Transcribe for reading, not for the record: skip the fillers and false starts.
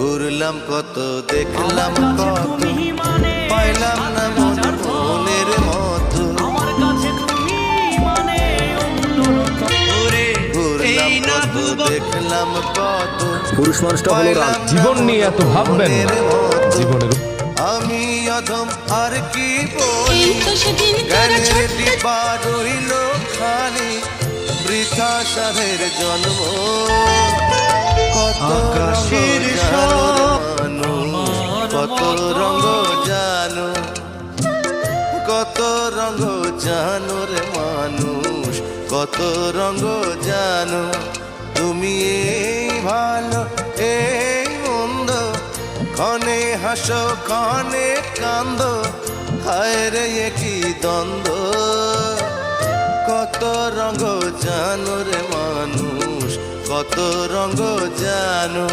ঘুরলাম কত, দেখলাম কত, পাইলাম না মনের মতো। ঘুরলাম কত, দেখলাম কত, পুরুষ মানুষটা হলো রাগ। জীবন নিয়ে এত ভাববেন না, জীবনের আমি অধম আর কি বলি, জ্ঞানের দিবা রইল খালি, বৃথা সাধের জন্ম। কত রঙ জানো মানুষ, কত রঙ জানো, কত রঙ জানো রে মানুষ, কত রঙ জানো। তুমি এই ভালো এই মন্দ, ক্ষণে হাসো ক্ষণে কান্দ, হায় রে কি দ্বন্দ্ব। কত রঙ জানো রে মানুষ, কত রঙ জানো।